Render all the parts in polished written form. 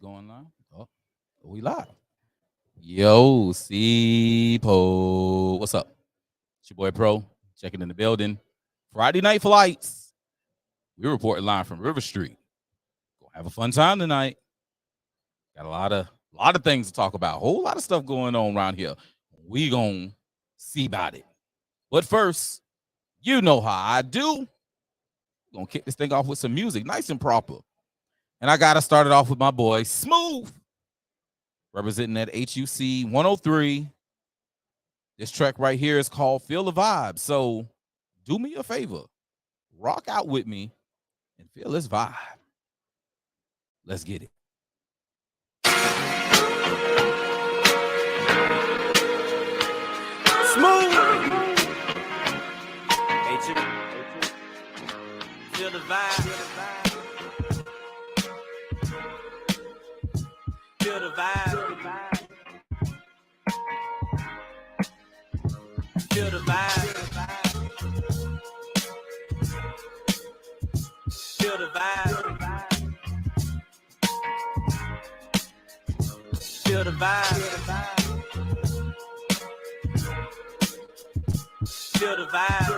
Going live? Oh, we live. Yo, C-Po. What's up? It's your boy Pro, checking in the building. Friday night flights. We're reporting live from River Street. Gonna have a fun time tonight. Got a lot of things to talk about. Whole lot of stuff going on around here. We gonna see about it. But first, you know how I do. Gonna kick this thing off with some music, nice and proper. And I gotta start it off with my boy Smooth, representing that HUC 103. This track right here is called Feel the Vibe. So do me a favor, rock out with me and feel this vibe. Let's get it. Smooth. Feel the vibe. Feel the vibe. Feel the vibe. Feel the vibe. Feel the vibe. Feel the vibe.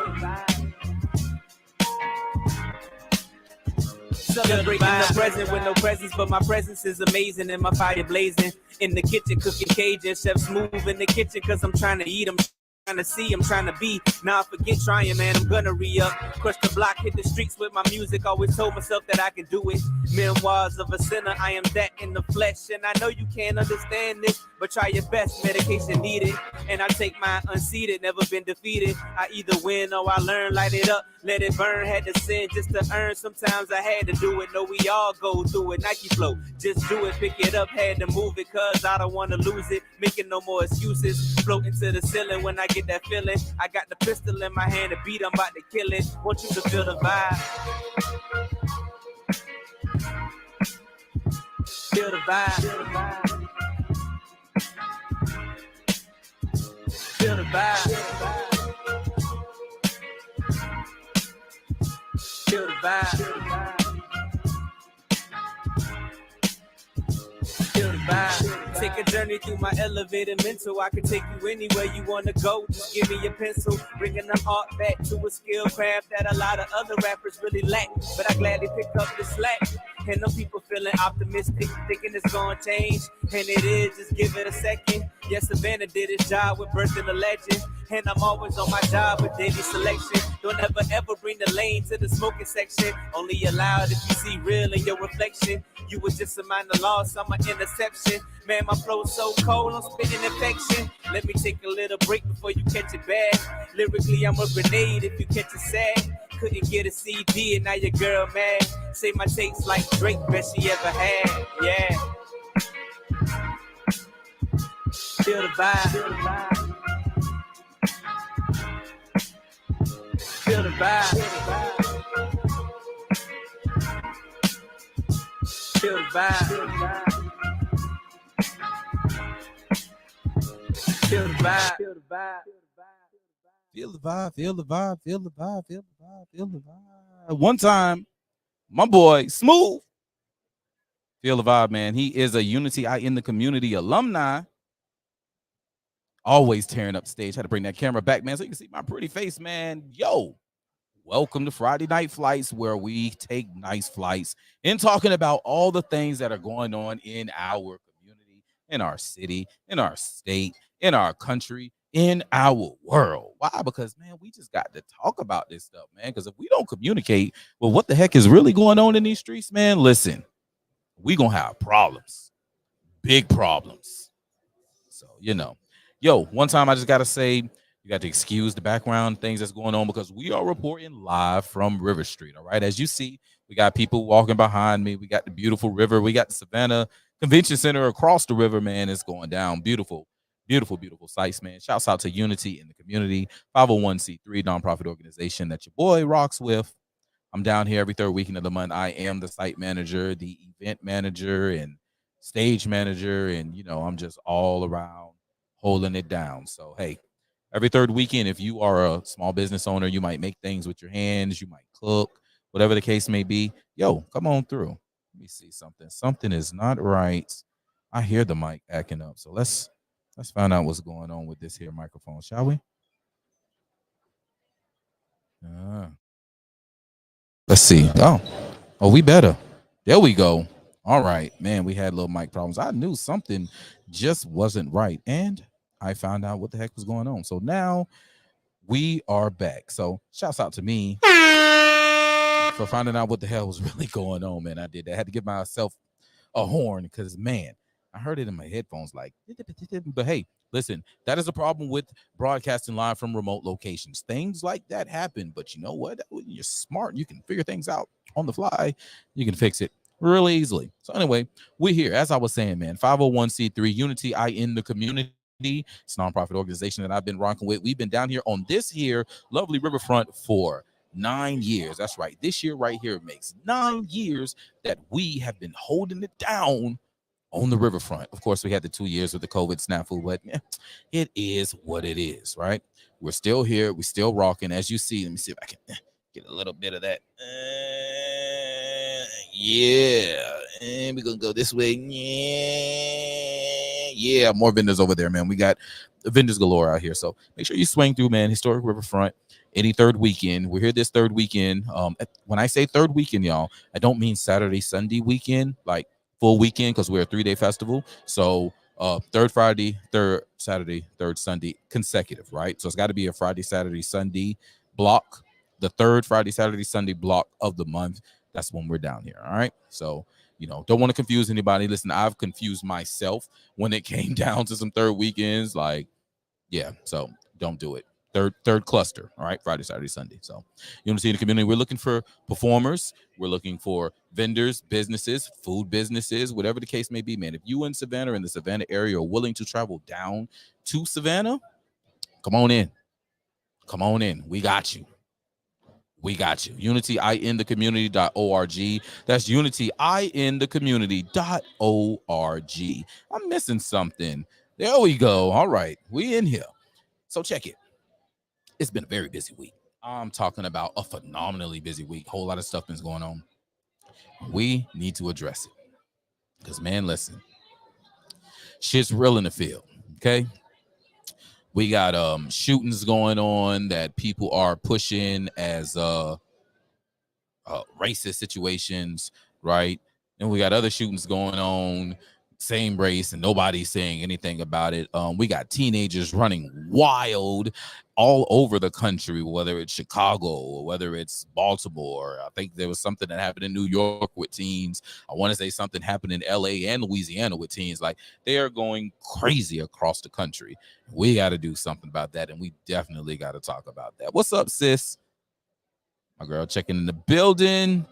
Celebrating the present with no presents, but my presence is amazing and my fire blazing. In the kitchen cooking Cajun, chef Smooth in the kitchen cause I'm trying to eat them. Trying to see, I'm trying to be. Now I forget trying, man. I'm gonna re-up. Crush the block, hit the streets with my music. Always told myself that I can do it. Memoirs of a sinner, I am that in the flesh. And I know you can't understand this, but try your best. Medication needed, and I take mine unseated. Never been defeated. I either win or I learn. Light it up, let it burn. Had to sin just to earn. Sometimes I had to do it. No, we all go through it. Nike flow, just do it. Pick it up, had to move it, cause I don't want to lose it. Making no more excuses. Floating to the ceiling when I get that feeling. I got the pistol in my hand to beat, I'm about to kill it. Want you to feel the vibe. Feel the vibe. Feel the vibe. Feel the vibe. Feel the vibe. Take a journey through my elevated mental. I can take you anywhere you want to go. Just give me a pencil. Bringing the art back to a skill craft that a lot of other rappers really lack. But I gladly pick up the slack. And them people feeling optimistic, thinking it's gonna change. And it is, just give it a second. Yes, Savannah did his job with birthing a legend. And I'm always on my job with daily selection. Don't ever bring the lane to the smoking section. Only allowed if you see real in your reflection. You was just a minor loss, I'm an interception. Man, my flow's so cold, I'm spitting infection. Let me take a little break before you catch it bad. Lyrically, I'm a grenade if you catch it sad. Couldn't get a CD and now your girl mad. Say my taste like Drake, best she ever had. Yeah. Feel the vibe. Feel the vibe. Feel the vibe. Feel the vibe. Feel the vibe. Feel the vibe, feel the vibe, feel the vibe, feel the vibe, feel the vibe. One time, my boy Smooth, feel the vibe, man. He is a Unity I in the Community alumni. Always tearing up stage. Had to bring that camera back, man, so you can see my pretty face, man. Yo, welcome to Friday Night Flights, where we take nice flights and talking about all the things that are going on in our community, in our city, in our state, in our country, in our world. Why? Because, man, we just got to talk about this stuff, man. Because if we don't communicate, well, what the heck is really going on in these streets, man? Listen, we gonna have problems, big problems. So, yo, one time I just gotta say, you got to excuse the background things that's going on because we are reporting live from River Street. All right, as you see, we got people walking behind me. We got the beautiful river. We got the Savannah Convention Center across the river, man. It's going down. Beautiful. Beautiful, beautiful sights, man. Shouts out to Unity in the Community, 501c3 nonprofit organization that your boy rocks with. I'm down here every third weekend of the month. I am the site manager, the event manager, and stage manager. And, I'm just all around holding it down. So, hey, every third weekend, if you are a small business owner, you might make things with your hands, you might cook, whatever the case may be. Yo, come on through. Let me see something. Something is not right. I hear the mic acting up. So let's find out what's going on with this here microphone, shall we? Uh, let's see. Oh, we better. There we go. All right, man. We had little mic problems. I knew something just wasn't right, and I found out what the heck was going on. So now we are back. So shouts out to me for finding out what the hell was really going on, man. I did that. I had to give myself a horn because, man, I heard it in my headphones like, but hey, listen, that is a problem with broadcasting live from remote locations. Things like that happen, but you know what? When you're smart, you can figure things out on the fly. You can fix it really easily. So anyway, we're here. As I was saying, man, 501c3 Unity I in the community. It's a nonprofit organization that I've been rocking with. We've been down here on this here lovely riverfront for 9 years. That's right. This year right here makes 9 years that we have been holding it down on the riverfront. Of course, we had the 2 years with the COVID snafu, but it is what it is, right? We're still here. We're still rocking. As you see, let me see if I can get a little bit of that. Yeah. And we're going to go this way. Yeah. More vendors over there, man. We got vendors galore out here. So make sure you swing through, man. Historic Riverfront. Any third weekend. We're here this third weekend. When I say third weekend, y'all, I don't mean Saturday, Sunday weekend, like full weekend, because we're a 3-day festival. So third Friday, third Saturday, third Sunday, consecutive, right? So it's got to be a Friday, Saturday, Sunday block. The third Friday, Saturday, Sunday block of the month. That's when we're down here. All right. So, don't want to confuse anybody. Listen, I've confused myself when it came down to some third weekends. Like, yeah, so don't do it. Third cluster. All right, Friday, Saturday, Sunday. So you want to see in the community, we're looking for performers, we're looking for vendors, businesses, food businesses, whatever the case may be, man. If you in Savannah or in the Savannah area are willing to travel down to Savannah, come on in. Come on in. We got you. We got you. UnityInTheCommunity.org. That's UnityInTheCommunity.org. I'm missing something. There we go. All right. We in here. So check it. It's been a very busy week. I'm talking about a phenomenally busy week. Whole lot of stuff been going on. We need to address it. Because, man, listen. Shit's real in the field. Okay. We got shootings going on that people are pushing as racist situations, right? And we got other shootings going on, same race, and nobody's saying anything about it. We got teenagers running wild all over the country, whether it's Chicago or whether it's Baltimore. I think there was something that happened in New York with teens. I want to say something happened in LA and Louisiana with teens. Like, they are going crazy across the country. We got to do something about that, and we definitely got to talk about that. What's up, sis? My girl checking in the building.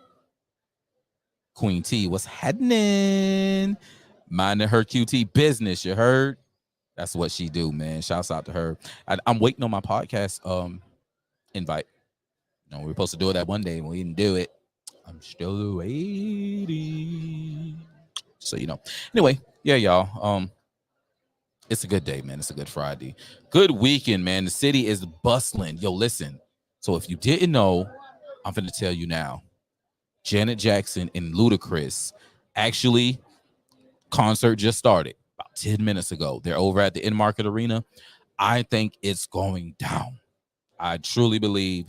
Queen T, what's happening? Minding her QT business, you heard? That's what she do, man. Shouts out to her. I'm waiting on my podcast invite. We were supposed to do it that one day, and we didn't do it. I'm still waiting. So, Anyway, yeah, y'all. It's a good day, man. It's a good Friday. Good weekend, man. The city is bustling. Yo, listen. So if you didn't know, I'm going to tell you now. Janet Jackson and Ludacris actually concert just started about 10 minutes ago. They're over at the In-Market Arena. I think it's going down. I truly believe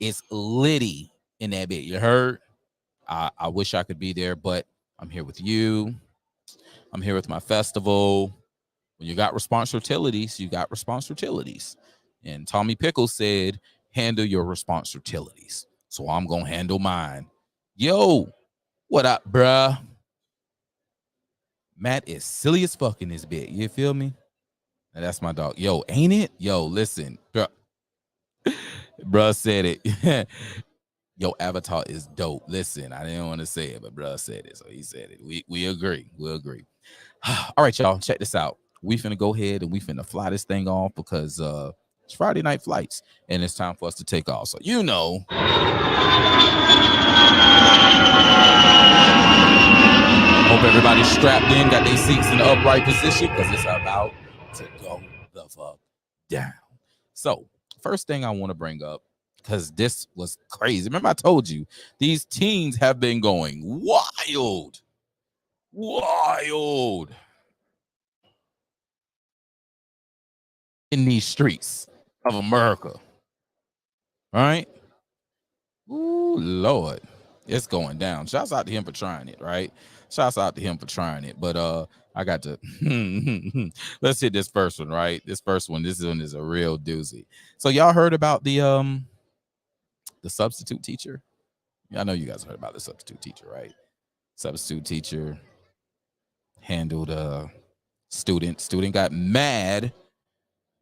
it's litty in that bit. You heard? I wish I could be there, but I'm here with you. I'm here with my festival. When you got responsibilities, you got responsibilities. And Tommy Pickles said, handle your responsibilities. So I'm going to handle mine. Yo, what up, bruh? Matt is silly as fuck in this bit. You feel me? And that's my dog. Yo, ain't it? Yo, listen. Bruh said it. Yo, Avatar is dope. Listen, I didn't want to say it, but bruh said it. So he said it. We agree. We agree. All right, y'all. Check this out. We finna go ahead and we finna fly this thing off because it's Friday night flights and it's time for us to take off. So, hope everybody's strapped in, got their seats in the upright position because it's about to go the fuck down. So, first thing I want to bring up, because this was crazy. Remember, I told you these teens have been going wild in these streets of America. All right. Ooh, Lord. It's going down. Shouts out to him for trying it, right? Shouts out to him for trying it. But I got to let's hit this first one, right? This one is a real doozy. So y'all heard about the substitute teacher? Yeah, I know you guys heard about the substitute teacher, right? Substitute teacher handled a student. Student got mad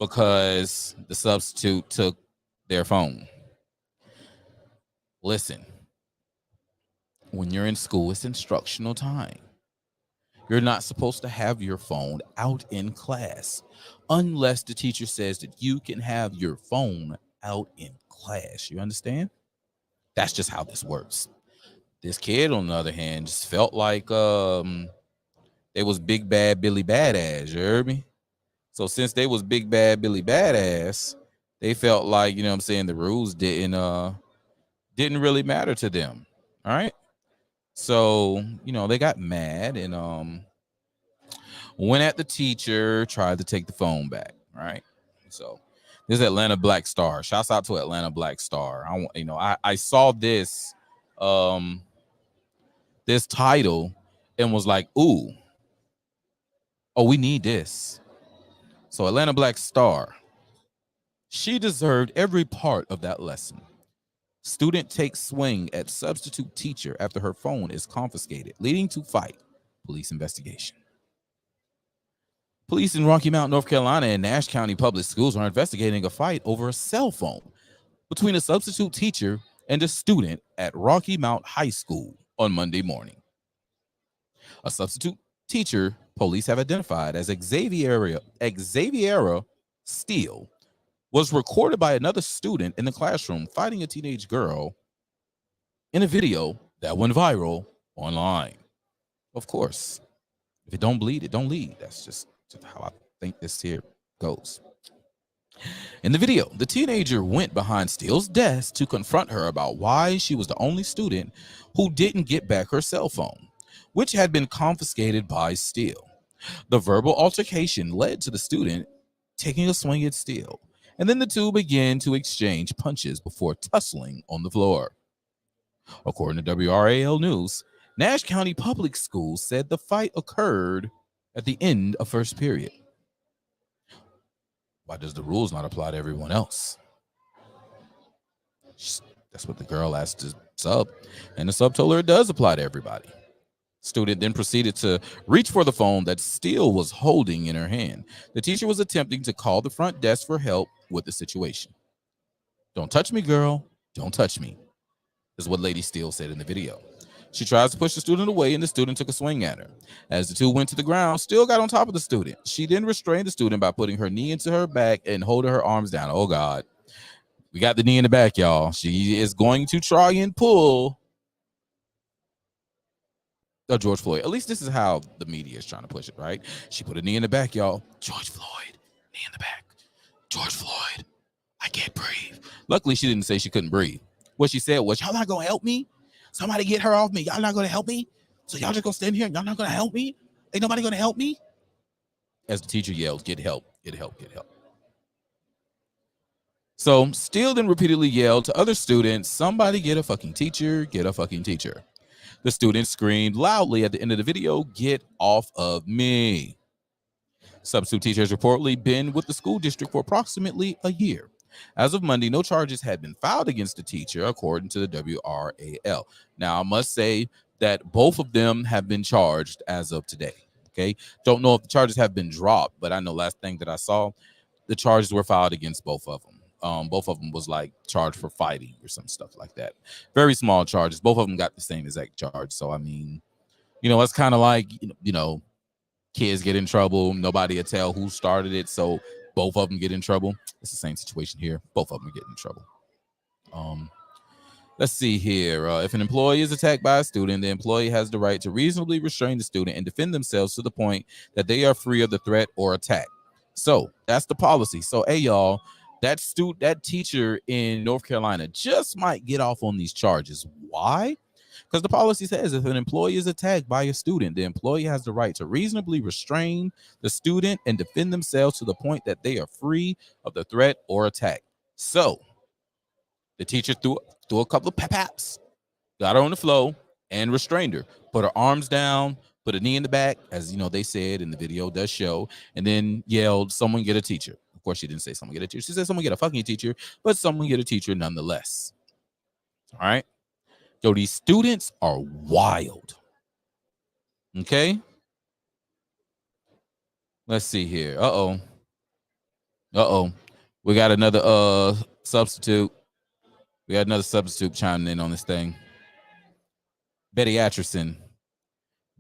because the substitute took their phone. Listen, when you're in school, it's instructional time. You're not supposed to have your phone out in class unless the teacher says that you can have your phone out in class. You understand? That's just how this works. This kid, on the other hand, just felt like they was big bad Billy Badass. You heard me? So since they was big bad Billy Badass, they felt like, you know what I'm saying, the rules didn't really matter to them. All right. So, you know, they got mad and went at the teacher, tried to take the phone back. Right. So this is Atlanta Black Star. Shouts out to Atlanta Black Star. I saw this this title and was like, ooh, oh, we need this. So Atlanta Black Star. She deserved every part of that lesson. Student takes swing at substitute teacher after her phone is confiscated, leading to fight. Police investigation. Police in Rocky Mount, North Carolina and Nash County Public Schools are investigating a fight over a cell phone between a substitute teacher and a student at Rocky Mount High School on Monday morning. A substitute teacher police have identified as Xaviera Steele was recorded by another student in the classroom fighting a teenage girl in a video that went viral online. Of course, if it don't bleed, it don't lead. That's just how I think this here goes. In the video, the teenager went behind Steele's desk to confront her about why she was the only student who didn't get back her cell phone, which had been confiscated by Steele. The verbal altercation led to the student taking a swing at Steele, and then the two began to exchange punches before tussling on the floor. According to WRAL News, Nash County Public Schools said the fight occurred at the end of first period. Why does the rules not apply to everyone else? That's what the girl asked the sub, and the sub told her it does apply to everybody. Student then proceeded to reach for the phone that Steele was holding in her hand. The teacher was attempting to call the front desk for help with the situation. "Don't touch me, girl. Don't touch me," is what Lady Steele said in the video. She tries to push the student away, and the student took a swing at her. As the two went to the ground, Steele got on top of the student. She then restrained the student by putting her knee into her back and holding her arms down. Oh, God. We got the knee in the back, y'all. She is going to try and pull George Floyd. At least this is how the media is trying to push it, right? She put a knee in the back, y'all. George Floyd, knee in the back. George Floyd, I can't breathe. Luckily, she didn't say she couldn't breathe. What she said was, "Y'all not going to help me? Somebody get her off me. Y'all not going to help me? So y'all just going to stand here? Y'all not going to help me? Ain't nobody going to help me?" As the teacher yells, "Get help, get help, get help." So Steele then repeatedly yelled to other students, "Somebody get a fucking teacher, get a fucking teacher." The student screamed loudly at the end of the video, "Get off of me." Substitute teacher has reportedly been with the school district for approximately a year. As of Monday, no charges had been filed against the teacher, according to the WRAL. Now, I must say that both of them have been charged as of today. Okay. Don't know if the charges have been dropped, but I know last thing that I saw, the charges were filed against both of them. Both of them was like charged for fighting or some stuff like that. Very small charges. Both of them got the same exact charge. So, I mean, you know, it's kind of like, you know, kids get in trouble. Nobody will tell who started it. So both of them get in trouble. It's the same situation here. Both of them are getting in trouble. Let's see here. If an employee is attacked by a student, the employee has the right to reasonably restrain the student and defend themselves to the point that they are free of the threat or attack. So that's the policy. So, hey, y'all, that teacher in North Carolina just might get off on these charges. Why? Because the policy says if an employee is attacked by a student, the employee has the right to reasonably restrain the student and defend themselves to the point that they are free of the threat or attack. So the teacher threw a couple of paps, got her on the floor, and restrained her. Put her arms down, put a knee in the back, as you know they said in the video does show, and then yelled, "Someone get a teacher." Of course, she didn't say someone get a teacher. She said someone get a fucking teacher, but someone get a teacher nonetheless. All right. Yo, these students are wild. Okay. Let's see here. Uh oh. We got another substitute. We got another substitute chiming in on this thing. Betty Atchison,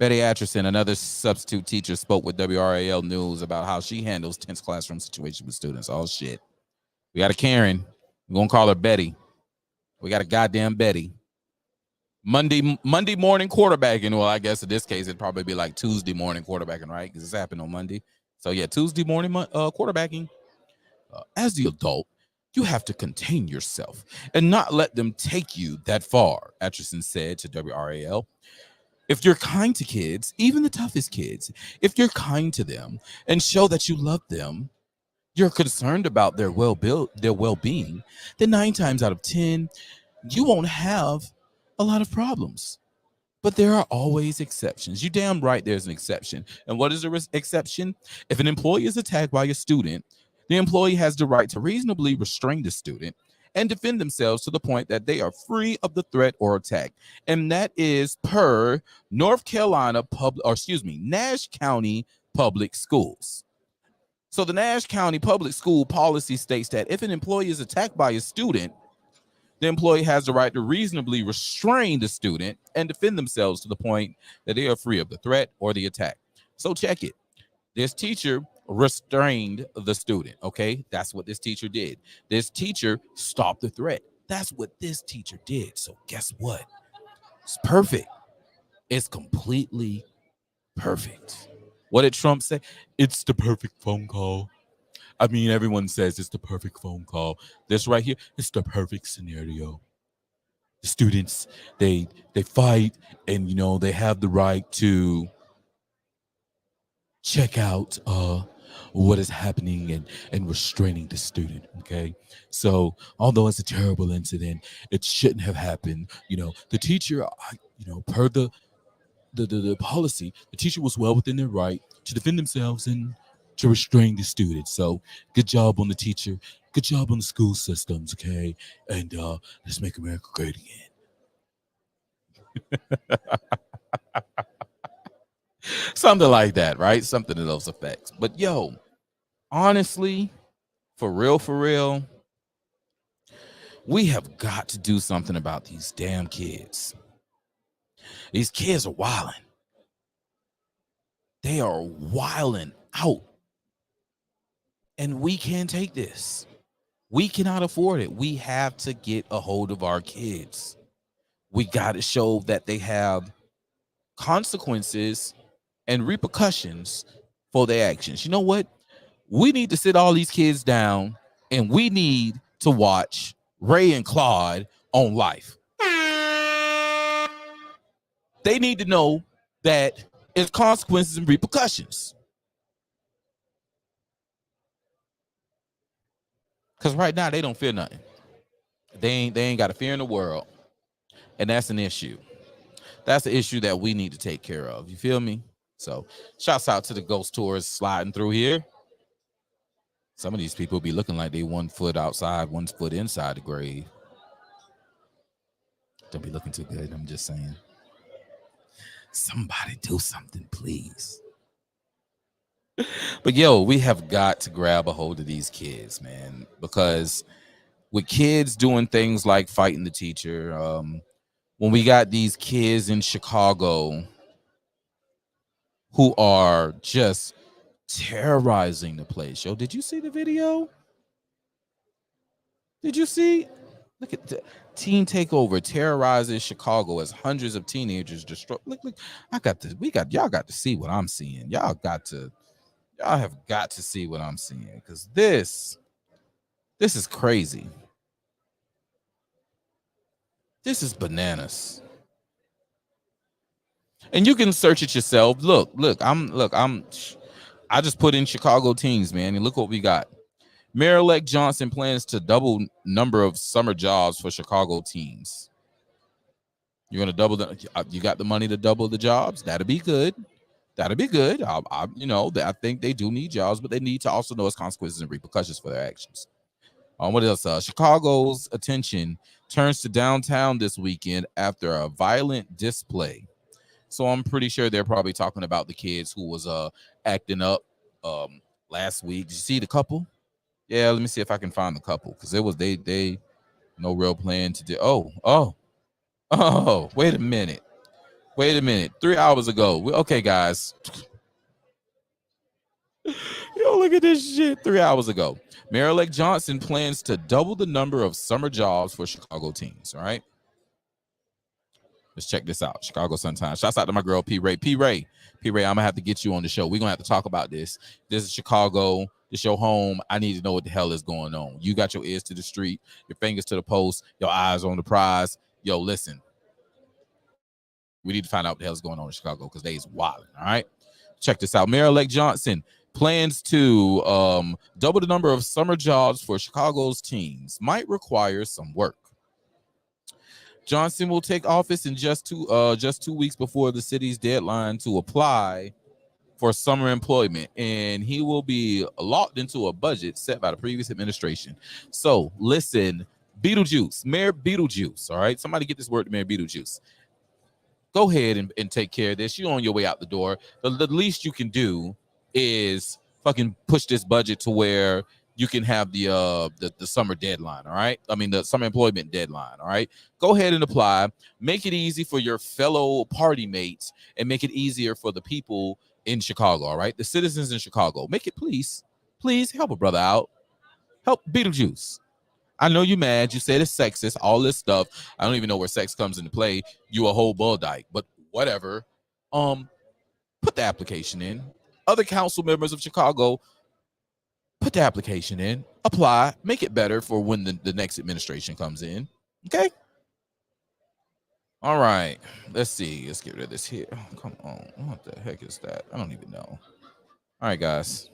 another substitute teacher, spoke with WRAL News about how she handles tense classroom situations with students. Oh, shit. We got a Karen. We're going to call her Betty. We got a goddamn Betty. Monday morning quarterbacking. Well, I guess in this case, it'd probably be like Tuesday morning quarterbacking, right? Because it's happened on Monday. So, yeah, Tuesday morning quarterbacking. As the adult, you have to contain yourself and not let them take you that far, Atchison said to WRAL. If you're kind to kids, even the toughest kids, if you're kind to them and show that you love them, you're concerned about their well-being, then 9 times out of 10, you won't have a lot of problems. But there are always exceptions. You damn right there's an exception. And what is the exception? If an employee is attacked by a student, the employee has the right to reasonably restrain the student and defend themselves to the point that they are free of the threat or attack. And that is per Nash County Public Schools. So the Nash County Public School policy states that if an employee is attacked by a student, the employee has the right to reasonably restrain the student and defend themselves to the point that they are free of the threat or the attack. So check it. This teacher restrained the student, okay? That's what this teacher did. This teacher stopped the threat. That's what this teacher did. So guess what? It's perfect. It's completely perfect. What did Trump say? It's the perfect phone call. I mean, everyone says it's the perfect phone call. This right here, it's the perfect scenario. The students, they fight, and they have the right to check out what is happening and restraining the student. Okay, so although it's a terrible incident, it shouldn't have happened. The teacher, per the policy, the teacher was well within their right to defend themselves and to restrain the students. So good job on the teacher, good job on the school systems. Okay, and let's make America great again. Something like that, right? Something to those effects. But yo, honestly, for real, we have got to do something about these damn kids. These kids are wilding. They are wilding out. And we can't take this. We cannot afford it. We have to get a hold of our kids. We got to show that they have consequences and repercussions for their actions. You know what? We need to sit all these kids down and we need to watch Ray and Claude on Life. They need to know that it's consequences and repercussions. Because right now they don't fear nothing. They ain't got a fear in the world. And that's an issue. That's the issue that we need to take care of. You feel me? So shouts out to the ghost tours sliding through here. Some of these people be looking like they 1 foot outside, 1 foot inside the grave. Don't be looking too good. I'm just saying. Somebody do something, please. But yo, we have got to grab a hold of these kids, man, because with kids doing things like fighting the teacher, when we got these kids in Chicago who are just terrorizing the place. Yo, did you see the video? Did you see? Look at the teen takeover terrorizes Chicago as hundreds of teenagers destroy. Look, y'all got to see what I'm seeing. Y'all have got to see what I'm seeing, because this This is crazy. This is bananas. And you can search it yourself. I just put in Chicago teams, man, and look what we got. Mayor-elect Johnson plans to double number of summer jobs for Chicago teams. You're gonna double you got the money to double the jobs. That'll be good. That'll be good. I think they do need jobs, but they need to also know its consequences and repercussions for their actions. What else? Chicago's attention turns to downtown this weekend after a violent display. So I'm pretty sure they're probably talking about the kids who was acting up last week. Did you see the couple? Yeah, let me see if I can find the couple because it was they no real plan to do. Oh, wait a minute. 3 hours ago. Okay, guys. Yo, look at this shit. 3 hours ago. Mayor-elect Johnson plans to double the number of summer jobs for Chicago teens. All right. Let's check this out. Chicago Sun-Times. Shouts out to my girl P. Ray. P. Ray, I'm gonna have to get you on the show. We're gonna have to talk about this. This is Chicago. This your home. I need to know what the hell is going on. You got your ears to the street, your fingers to the post, your eyes on the prize. Yo, listen. We need to find out what the hell is going on in Chicago because they is wilding. All right. Check this out. Mayor-elect Johnson plans to double the number of summer jobs for Chicago's teens. Might require some work. Johnson will take office in just 2 weeks before the city's deadline to apply for summer employment, and he will be locked into a budget set by the previous administration. So listen, Beetlejuice, Mayor Beetlejuice, all right? Somebody get this word to Mayor Beetlejuice. Go ahead and take care of this. You're on your way out the door. The least you can do is fucking push this budget to where you can have the summer deadline, all right? I mean, the summer employment deadline, all right? Go ahead and apply. Make it easy for your fellow party mates and make it easier for the people in Chicago, all right? The citizens in Chicago. Make it, please help a brother out. Help Beetlejuice. I know you mad. You said it's sexist, all this stuff. I don't even know where sex comes into play. You a whole bull dyke, but whatever. Put the application in. Other council members of Chicago, put the application in, apply, make it better for when the next administration comes in. Okay? All right. Let's see. Let's get rid of this here. Oh, come on. What the heck is that? I don't even know. All right, guys.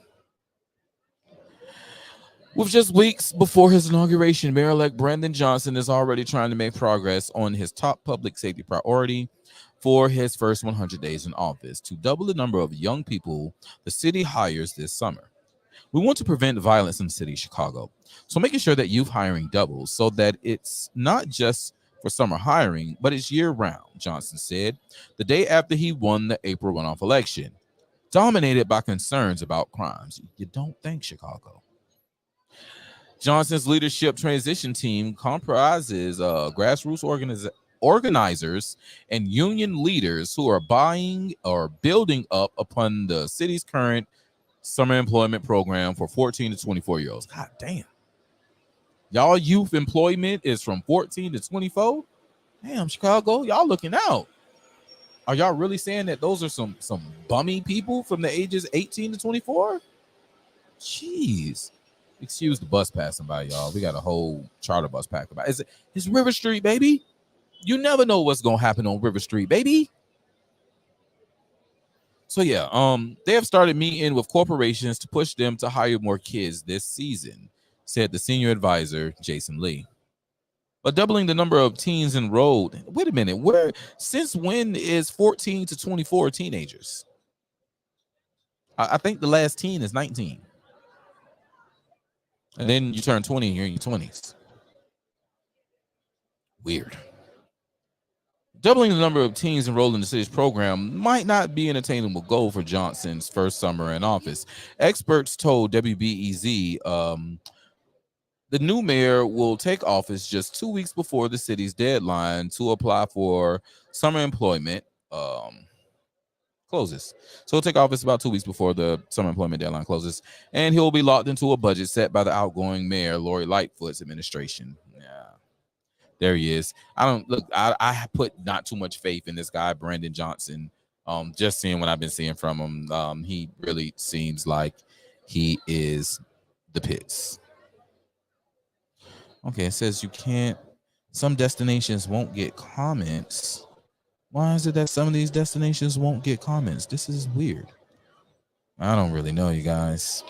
With just weeks before his inauguration, Mayor-elect Brandon Johnson is already trying to make progress on his top public safety priority for his first 100 days in office to double the number of young people the city hires this summer. We want to prevent violence in the city of Chicago, so making sure that youth hiring doubles so that it's not just for summer hiring, but it's year-round, Johnson said, the day after he won the April runoff election, dominated by concerns about crimes. You don't think, Chicago? Johnson's leadership transition team comprises grassroots organizers and union leaders who are buying or building up upon the city's current summer employment program for 14 to 24-year-olds. God damn. Y'all youth employment is from 14 to 24? Damn, Chicago, y'all looking out. Are y'all really saying that those are some bummy people from the ages 18 to 24? Jeez. Excuse the bus passing by, y'all. We got a whole charter bus packed by. It's River Street, baby. You never know what's gonna happen on River Street, baby. So yeah, they have started meeting with corporations to push them to hire more kids this season, said the senior advisor, Jason Lee. But doubling the number of teens enrolled. Wait a minute, since when is 14 to 24 teenagers? I think the last teen is 19. And then you turn 20 and you're in your 20s. Weird. Doubling the number of teens enrolled in the city's program might not be an attainable goal for Johnson's first summer in office. Experts told WBEZ the new mayor will take office just 2 weeks before the city's deadline to apply for summer employment closes. So he'll take office about 2 weeks before the summer employment deadline closes, and he'll be locked into a budget set by the outgoing mayor, Lori Lightfoot's administration. Yeah, there he is. I put not too much faith in this guy, Brandon Johnson. Just seeing what I've been seeing from him, he really seems like he is the pits. Okay, it says you can't. Some destinations won't get comments. Why is it that some of these destinations won't get comments? This is weird. I don't really know, you guys.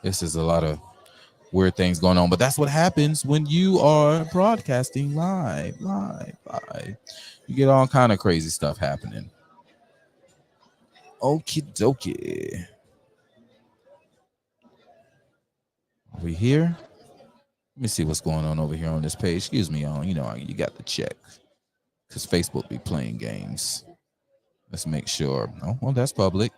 This is a lot of weird things going on, but that's what happens when you are broadcasting live. You get all kind of crazy stuff happening. Okie dokie. Over here. Let me see what's going on over here on this page. Excuse me, y'all. You know, you got to check because Facebook be playing games. Let's make sure. Oh, well, that's public,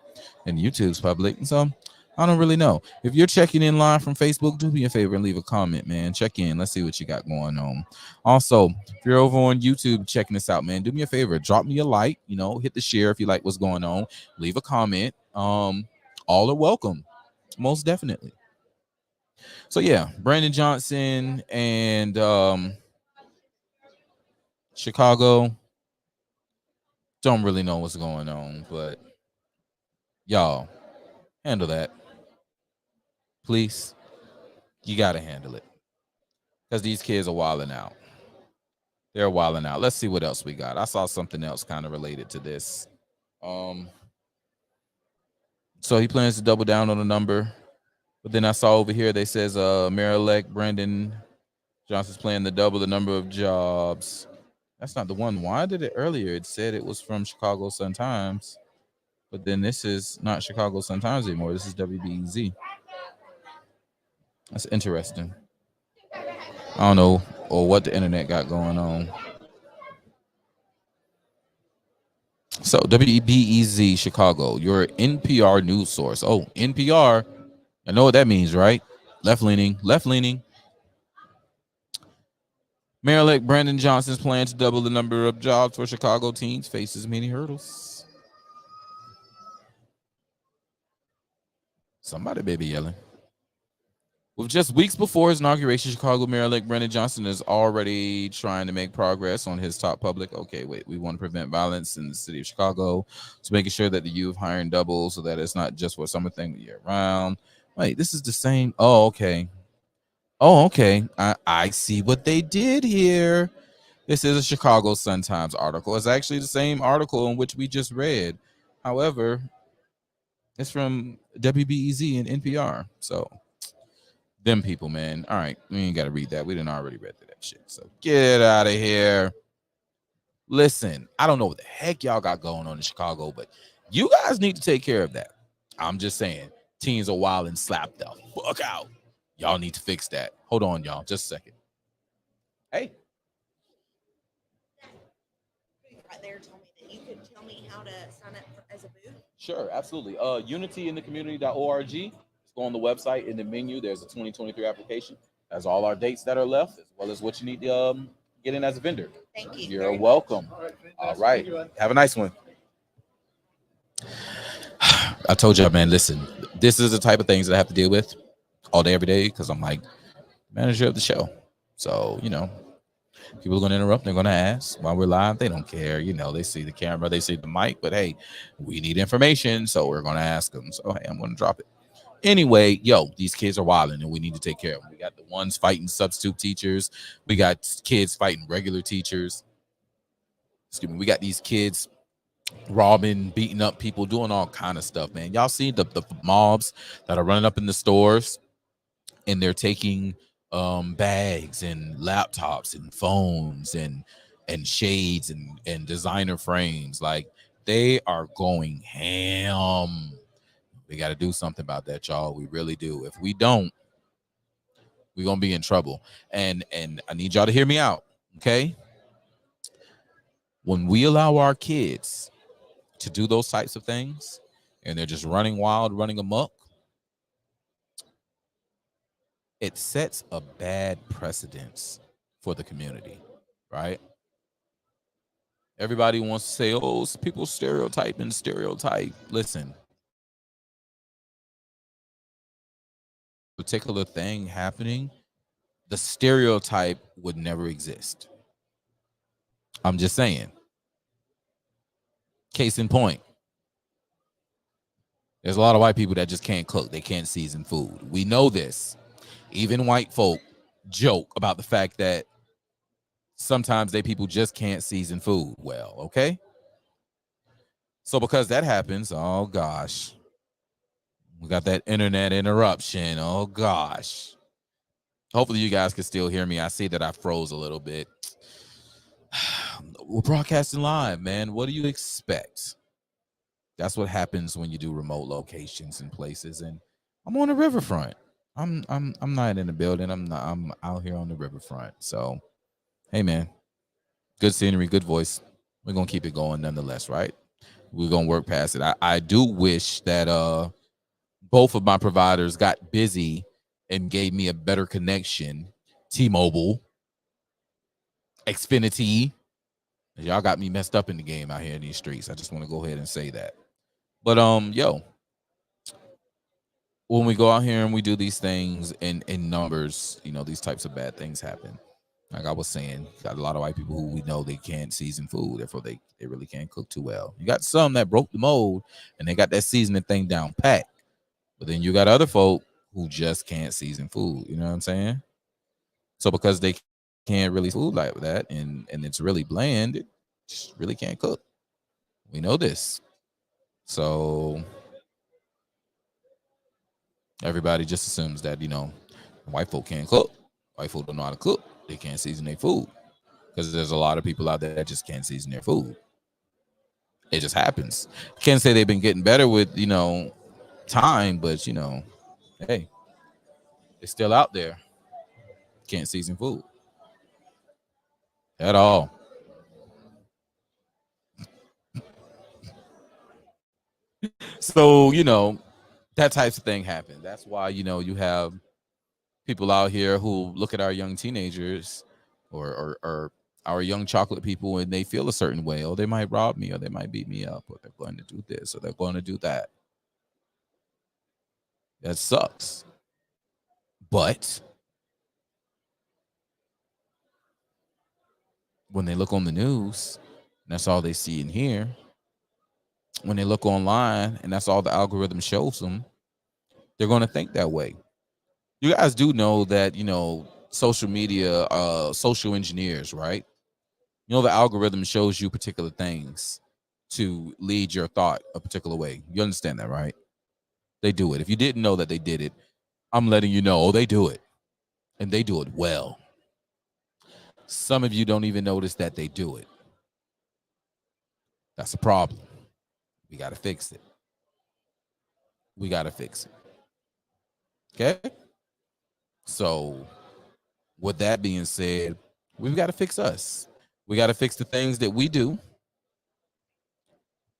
and YouTube's public. So I don't really know. If you're checking in live from Facebook, do me a favor and leave a comment, man. Check in. Let's see what you got going on. Also, if you're over on YouTube checking this out, man, do me a favor. Drop me a like. You know, hit the share if you like what's going on. Leave a comment. All are welcome, most definitely. So yeah, Brandon Johnson and Chicago. Don't really know what's going on, but y'all handle that, please. You gotta handle it because these kids are wilding out. They're wilding out. Let's see what else we got. I saw something else kind of related to this. So he plans to double down on the number, but then I saw over here they says Mayor-elect Brandon Johnson's planning to double the number of jobs. That's not the one. Why did it earlier? It said it was from Chicago Sun-Times, but then this is not Chicago Sun-Times anymore. This is WBEZ. That's interesting. I don't know or what the internet got going on. So WBEZ Chicago, your NPR news source. Oh, NPR. I know what that means, right? Left leaning. Mayor-elect Brandon Johnson's plan to double the number of jobs for Chicago teens faces many hurdles. Somebody may be yelling. With just weeks before his inauguration, Chicago Mayor-elect Brandon Johnson is already trying to make progress on his top public. Okay, wait, we want to prevent violence in the city of Chicago. So making sure that the youth hiring doubles so that it's not just for a summer thing, but year round. Wait, this is the same. Oh, okay. I see what they did here. This is a Chicago Sun-Times article. It's actually the same article in which we just read. However, it's from WBEZ and NPR. So them people, man. All right, we ain't got to read that. We didn't already read that shit. So get out of here. Listen, I don't know what the heck y'all got going on in Chicago, but you guys need to take care of that. I'm just saying, teens are wild and slap the fuck out. Y'all need to fix that. Hold on, y'all. Just a second. Hey. Right there told me that you could tell me how to sign up as a booth. Sure, absolutely. Unityinthecommunity.org. Just go on the website. In the menu, there's a 2023 application. That's all our dates that are left, as well as what you need to get in as a vendor. Thank you. You're welcome. All right. Have a nice one. I told y'all, man, listen, this is the type of things that I have to deal with all day, every day, because I'm like manager of the show. So, you know, people are going to interrupt. They're going to ask while we're live. They don't care. You know, they see the camera, they see the mic, but hey, we need information. So we're going to ask them. So, hey, I'm going to drop it. Anyway, yo, these kids are wilding and we need to take care of them. We got the ones fighting substitute teachers. We got kids fighting regular teachers. Excuse me. We got these kids robbing, beating up people, doing all kind of stuff, man. Y'all see the mobs that are running up in the stores and they're taking bags and laptops and phones and shades and designer frames. Like, they are going ham. We got to do something about that, y'all. We really do. If we don't, we're gonna be in trouble. And I need y'all to hear me out, okay? When we allow our kids to do those types of things and they're just running wild, running amok, it sets a bad precedence for the community, right? Everybody wants to say, oh, people stereotype. Listen, particular thing happening, the stereotype would never exist. I'm just saying. Case in point, there's a lot of white people that just can't cook. They can't season food. We know this. Even white folk joke about the fact that sometimes they people just can't season food well, okay? So because that happens, oh gosh, we got that internet interruption. Oh gosh. Hopefully you guys can still hear me. I see that I froze a little bit. We're broadcasting live, man. What do you expect? That's what happens when you do remote locations and places. And I'm on the riverfront. I'm not in the building. I'm out here on the riverfront. So hey man, good scenery, good voice. We're gonna keep it going nonetheless, right? We're gonna work past it. I do wish that both of my providers got busy and gave me a better connection. T-Mobile, Xfinity. Y'all got me messed up in the game out here in these streets. I just want to go ahead and say that. But yo, when we go out here and we do these things in numbers, these types of bad things happen. Like I was saying, got a lot of white people who we know they can't season food, therefore they really can't cook too well. You got some that broke the mold and they got that seasoning thing down pat. But then you got other folk who just can't season food. You know what I'm saying? So because they can't really food like that and it's really bland, it just really can't cook. We know this. So everybody just assumes that, white folk can't cook. White folk don't know how to cook. They can't season their food. Because there's a lot of people out there that just can't season their food. It just happens. Can't say they've been getting better with, time, but hey, they're still out there. Can't season food at all. So, that types of thing happen. That's why, you have people out here who look at our young teenagers or our young chocolate people and they feel a certain way. Oh, they might rob me or they might beat me up or they're going to do this or they're going to do that. That sucks. But when they look on the news, that's all they see and hear. When they look online and that's all the algorithm shows them, they're going to think that way. You guys do know that, social media, social engineers, right? The algorithm shows you particular things to lead your thought a particular way. You understand that, right? They do it. If you didn't know that they did it, I'm letting you know, they do it. And they do it well. Some of you don't even notice that they do it. That's a problem. We got to fix it. We got to fix it. Okay? So, with that being said, we've got to fix us. We got to fix the things that we do.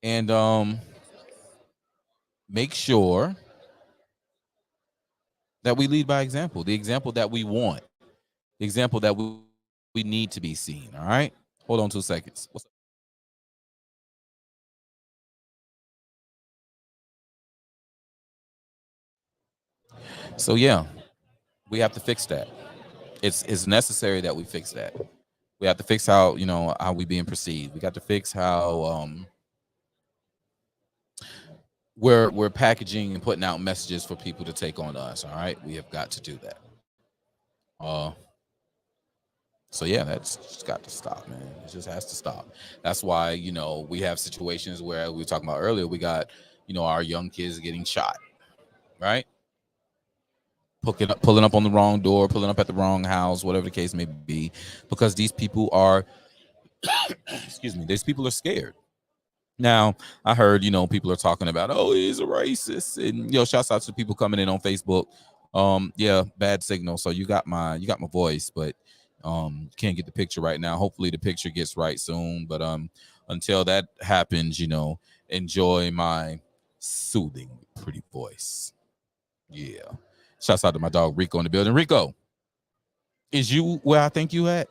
And make sure that we lead by example, the example that we want, the example that we need to be seen. All right. Hold on 2 seconds. What's up? So yeah, we have to fix that. It's necessary that we fix that. We have to fix how how we being perceived. We got to fix how we're packaging and putting out messages for people to take on us. All right, we have got to do that. So yeah, that's just got to stop, man. It just has to stop. That's why we have situations where we were talking about earlier. We got our young kids getting shot, right? Pulling up on the wrong door, pulling up at the wrong house, whatever the case may be, because these people are, excuse me, these people are scared. Now, I heard, people are talking about, oh, he's a racist. And, shouts out to people coming in on Facebook. Yeah, bad signal. So you got my voice, but can't get the picture right now. Hopefully the picture gets right soon. But until that happens, enjoy my soothing, pretty voice. Yeah. Shouts out to my dog Rico in the building. Rico, is you where I think you at?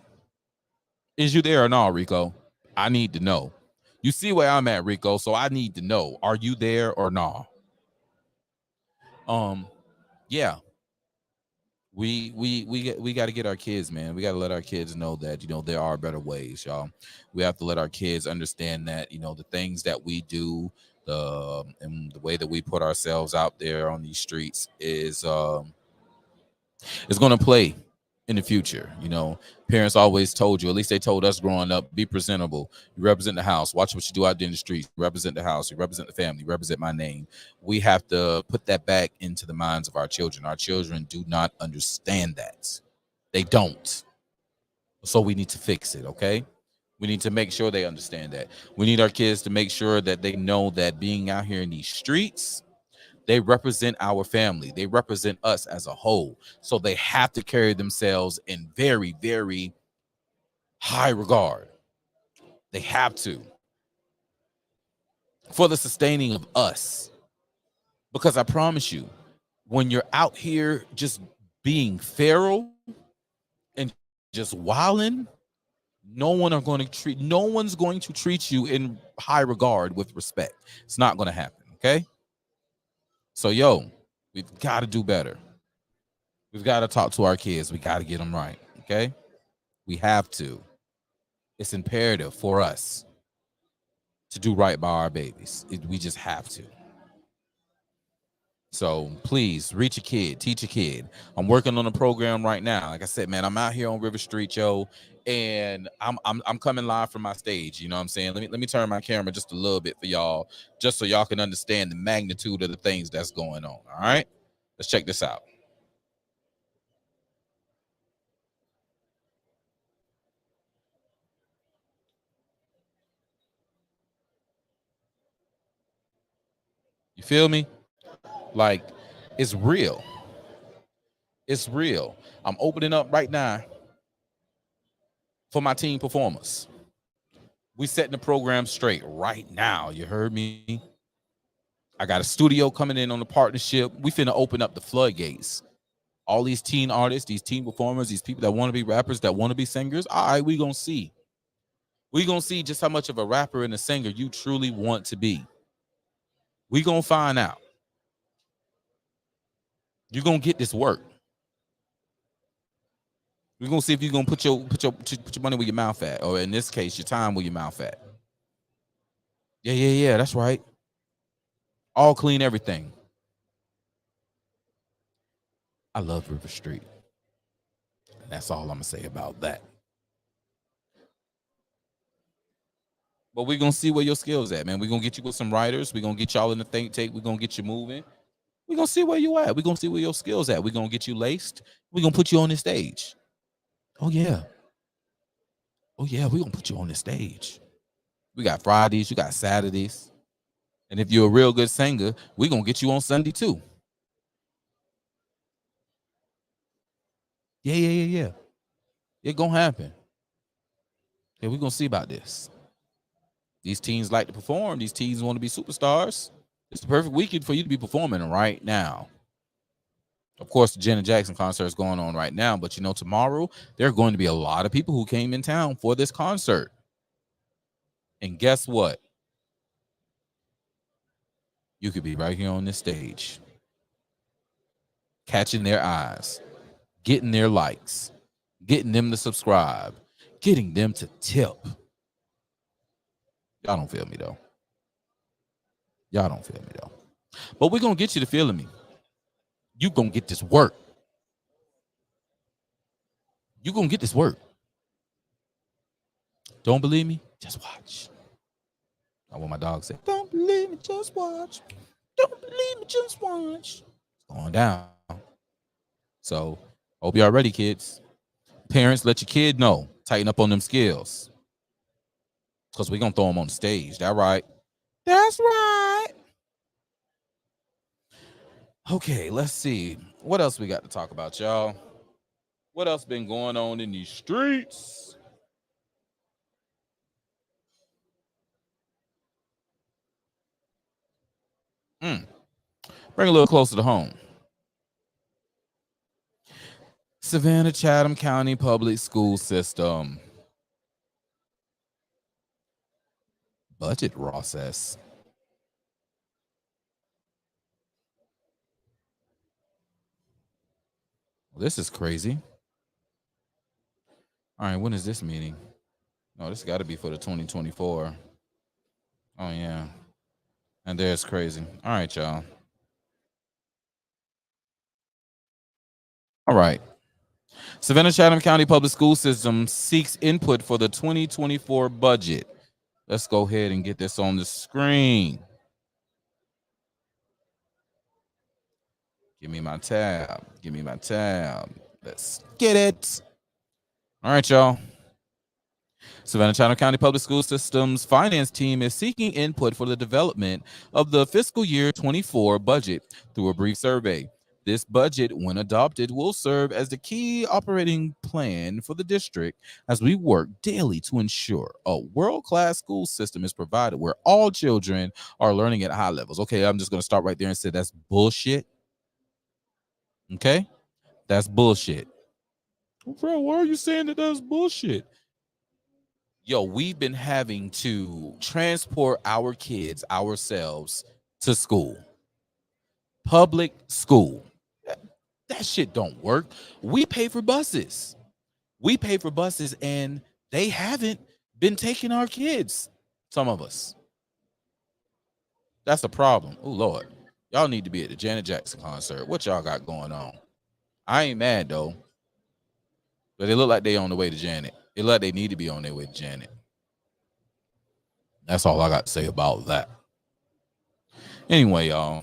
Is you there or not, Rico? I need to know. You see where I'm at, Rico, so I need to know. Are you there or not? Yeah. We got to get our kids, man. We got to let our kids know that there are better ways, y'all. We have to let our kids understand that the things that we do, and the way that we put ourselves out there on these streets is It's going to play in the future. You know, parents always told you, at least they told us growing up, be presentable. You represent the house. Watch what you do out there in the streets. You represent the house. You represent the family. You represent my name. We have to put that back into the minds of our children. Our children do not understand that. They don't. So we need to fix it, okay? We need to make sure they understand that. We need our kids to make sure that they know that being out here in these streets, they represent our family. They represent us as a whole. So they have to carry themselves in very, very high regard. They have to for the sustaining of us. Because I promise you, when you're out here just being feral and just wilding, no one's going to treat you in high regard with respect. It's not going to happen, okay? So yo, we've got to do better. We've got to talk to our kids. We got to get them right, okay? We have to. It's imperative for us to do right by our babies. We just have to. So please reach a kid, teach a kid. I'm working on a program right now. Like I said, man, I'm out here on River Street, yo, and I'm coming live from my stage. You know what I'm saying? Let me turn my camera just a little bit for y'all, just so y'all can understand the magnitude of the things that's going on. All right, let's check this out. You feel me? Like, it's real. It's real. I'm opening up right now for my team performers. We setting the program straight right now. You heard me? I got a studio coming in on the partnership. We finna open up the floodgates. All these teen artists, these teen performers, these people that want to be rappers, that want to be singers. All right, we gonna see. We gonna see just how much of a rapper and a singer you truly want to be. We gonna find out. You're gonna get this work. We're gonna see if you're gonna put your money where your mouth at, or in this case, your time where your mouth at. Yeah. That's right. All clean everything. I love River Street. And that's all I'm gonna say about that. But we're gonna see where your skills at, man. We're gonna get you with some writers. We're gonna get y'all in the think tank. We're gonna get you moving. We're gonna see where you at. We're gonna see where your skills at. We're gonna get you laced. We're gonna put you on the stage. Oh yeah. Oh yeah, we're gonna put you on the stage. We got Fridays, you got Saturdays. And if you're a real good singer, we're gonna get you on Sunday too. Yeah. It's gonna happen. Yeah, we're gonna see about this. These teens like to perform. These teens want to be superstars. It's the perfect weekend for you to be performing right now. Of course, the Janet Jackson concert is going on right now, but you know, tomorrow there are going to be a lot of people who came in town for this concert. And guess what? You could be right here on this stage, catching their eyes, getting their likes, getting them to subscribe, getting them to tip. Y'all don't feel me though. Y'all don't feel me though. But we're gonna get you to feeling me. You gonna get this work. You gonna get this work. Don't believe me? Just watch. I want my dog say, "Don't believe me, just watch. Don't believe me, just watch." It's going down. So hope y'all ready, kids. Parents, let your kid know. Tighten up on them skills. Because we're gonna throw them on the stage. That right? That's right. Okay, let's see. What else we got to talk about, y'all? What else been going on in these streets? Bring a little closer to home. Savannah Chatham County Public School System. Budget process. Well, this is crazy. All right, when is this meeting? No, this got to be for the 2024. Oh, yeah. And there's crazy. All right, y'all. All right. Savannah Chatham County Public School System seeks input for the 2024 budget. Let's go ahead and get this on the screen. Give me my tab. Give me my tab. Let's get it. All right, y'all. Savannah Chatham County Public School System's finance team is seeking input for the development of the fiscal year 24 budget through a brief survey. This budget, when adopted, will serve as the key operating plan for the district as we work daily to ensure a world-class school system is provided where all children are learning at high levels. Okay, I'm just going to start right there and say that's bullshit. Okay? That's bullshit. Bro, why are you saying that that's bullshit? Yo, we've been having to transport our kids ourselves to school. Public school. That shit don't work. We pay for buses. We pay for buses and they haven't been taking our kids. Some of us. That's a problem. Oh, Lord. Y'all need to be at the Janet Jackson concert. What y'all got going on? I ain't mad, though. But they look like they on the way to Janet. It look like they need to be on their way to Janet. That's all I got to say about that. Anyway, y'all,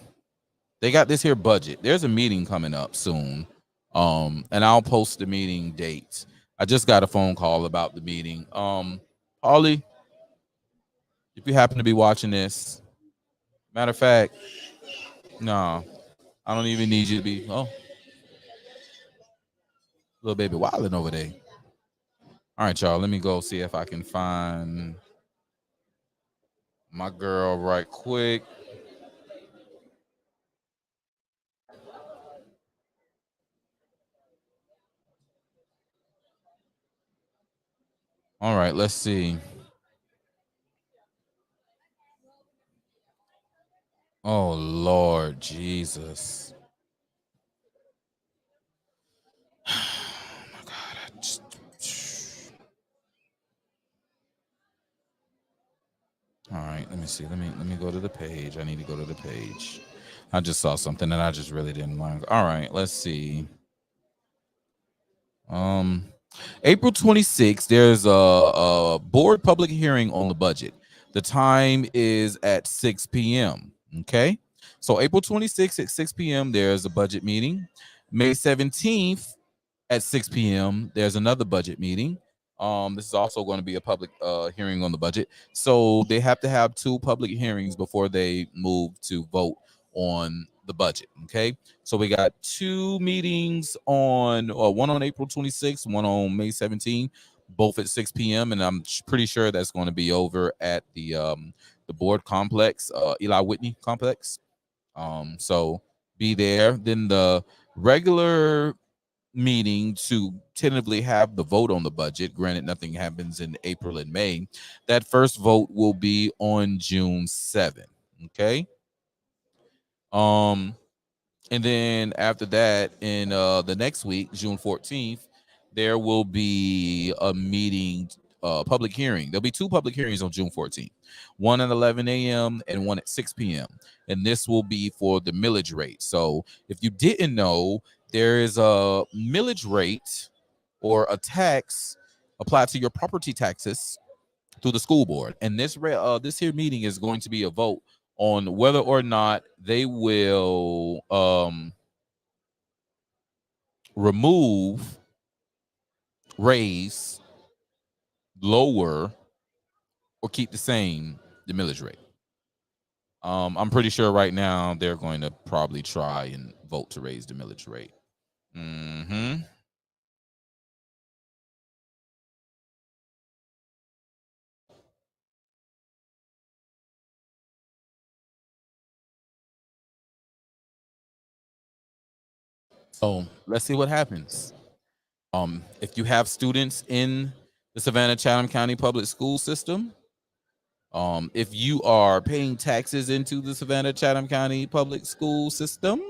they got this here budget. There's a meeting coming up soon. And I'll post the meeting dates. I just got a phone call about the meeting. Paulie, if you happen to be watching this, matter of fact, no, I don't even need you to be. Oh, little baby wilding over there. All right, y'all. Let me go see if I can find my girl right quick. All right, let's see. Oh, Lord Jesus. Oh, my God. All right, let me see. Let me go to the page. I need to go to the page. I just saw something that I just really didn't like. All right, let's see. April 26th, there's a board public hearing on the budget. The time is at 6 p.m. Okay, so April 26th at 6 p.m. there's a budget meeting. May 17th at 6 p.m. there's another budget meeting. This is also going to be a public hearing on the budget. So they have to have two public hearings before they move to vote on the budget. Okay, so we got two meetings on one on April 26th, one on May 17th, both at 6 p.m. And I'm pretty sure that's going to be over at the board complex, Eli Whitney complex. So be there. Then the regular meeting to tentatively have the vote on the budget. Granted, nothing happens in April and May. That first vote will be on June 7th. Okay. And then after that, in the next week, June 14th, there will be a meeting, public hearing. There'll be two public hearings on June 14th, one at 11 a.m. and one at 6 p.m. And this will be for the millage rate. So if you didn't know, there is a millage rate or a tax applied to your property taxes through the school board. And this here meeting is going to be a vote on whether or not they will remove, raise, lower, or keep the same the millage rate. I'm pretty sure right now they're going to probably try and vote to raise the millage rate. So let's see what happens. If you have students in the Savannah Chatham County Public School System, if you are paying taxes into the Savannah Chatham County Public School System,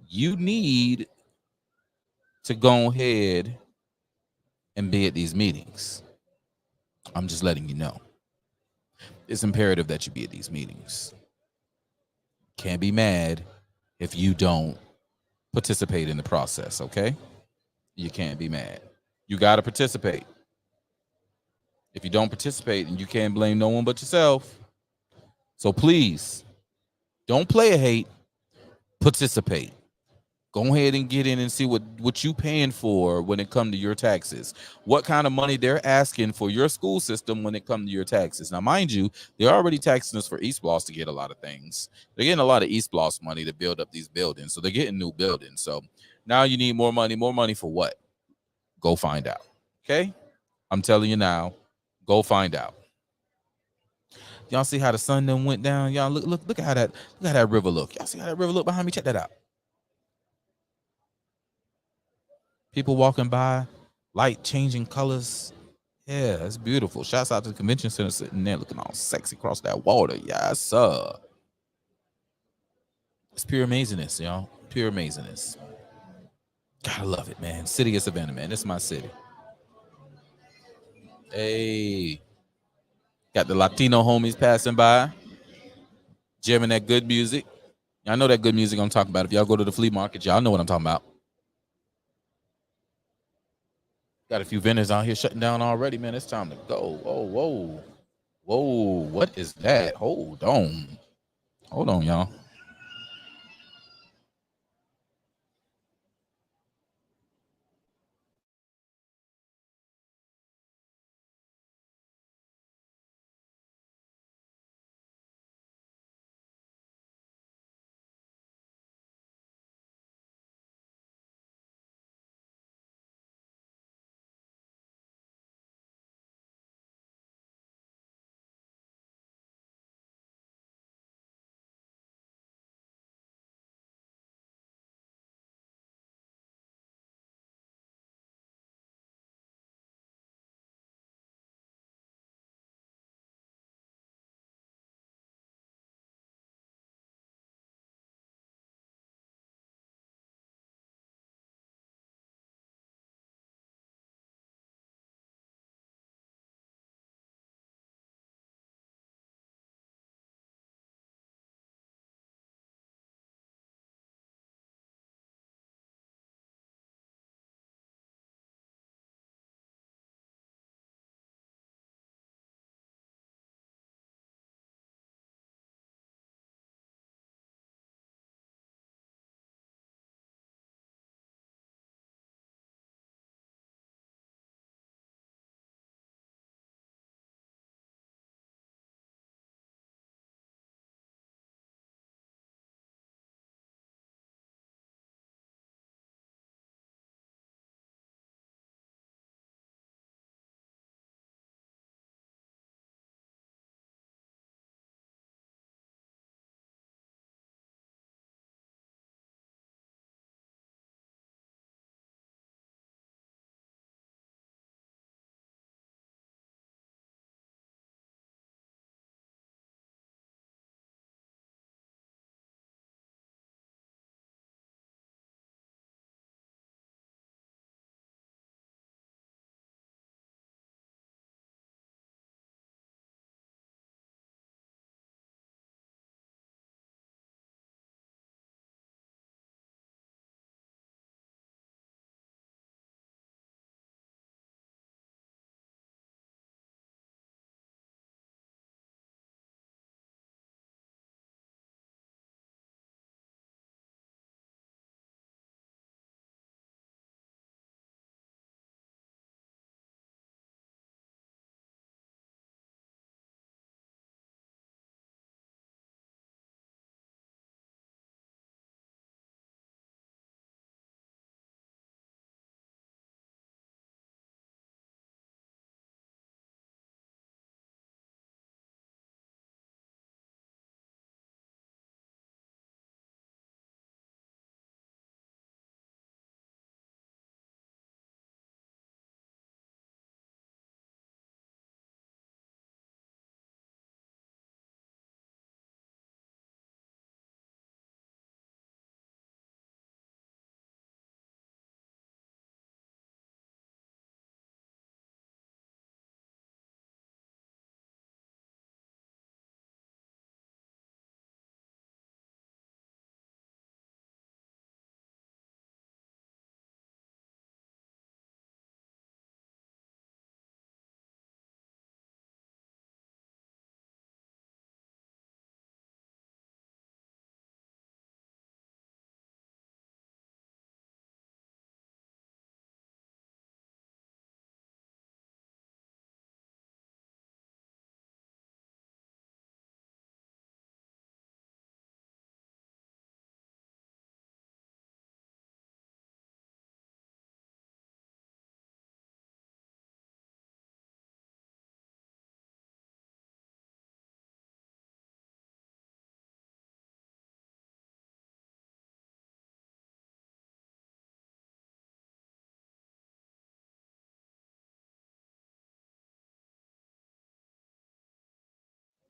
you need to go ahead and be at these meetings. I'm just letting you know. It's imperative that you be at these meetings. Can't be mad if you don't participate in the process, okay? You can't be mad. You got to participate. If you don't participate, and you can't blame no one but yourself. So please, don't play a hate, participate. Go ahead and get in and see what you paying for when it comes to your taxes. What kind of money they're asking for your school system when it comes to your taxes. Now, mind you, they're already taxing us for East Bloss to get a lot of things. They're getting a lot of East Bloss money to build up these buildings. So they're getting new buildings. So now you need more money. More money for what? Go find out. Okay? I'm telling you now, go find out. Y'all see how the sun then went down? Y'all look at how that river look. Y'all see how that river look behind me? Check that out. People walking by, light changing colors. Yeah, it's beautiful. Shouts out to the convention center sitting there looking all sexy across that water. Yes, sir. It's pure amazingness, y'all. Pure amazingness. Gotta love it, man. City of Savannah, man. This is my city. Hey. Got the Latino homies passing by, jamming that good music. Y'all know that good music I'm talking about. If y'all go to the flea market, y'all know what I'm talking about. Got a few vendors out here shutting down already, man. It's time to go. Oh, whoa. Whoa, what is that? Hold on. Hold on, y'all.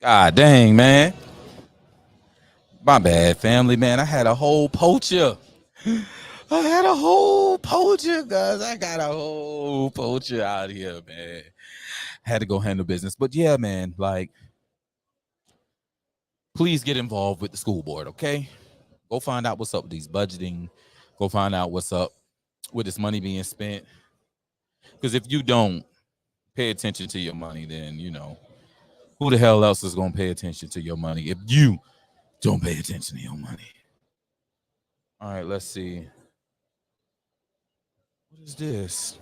God dang, man. My bad, family, man. I had a whole poacher. I had a whole poacher, guys. I got a whole poacher out here, man. Had to go handle business. But yeah, man, like, please get involved with the school board, okay? Go find out what's up with these budgeting. Go find out what's up with this money being spent. Because if you don't pay attention to your money, then, who the hell else is going to pay attention to your money if you don't pay attention to your money? All right, let's see. What is this?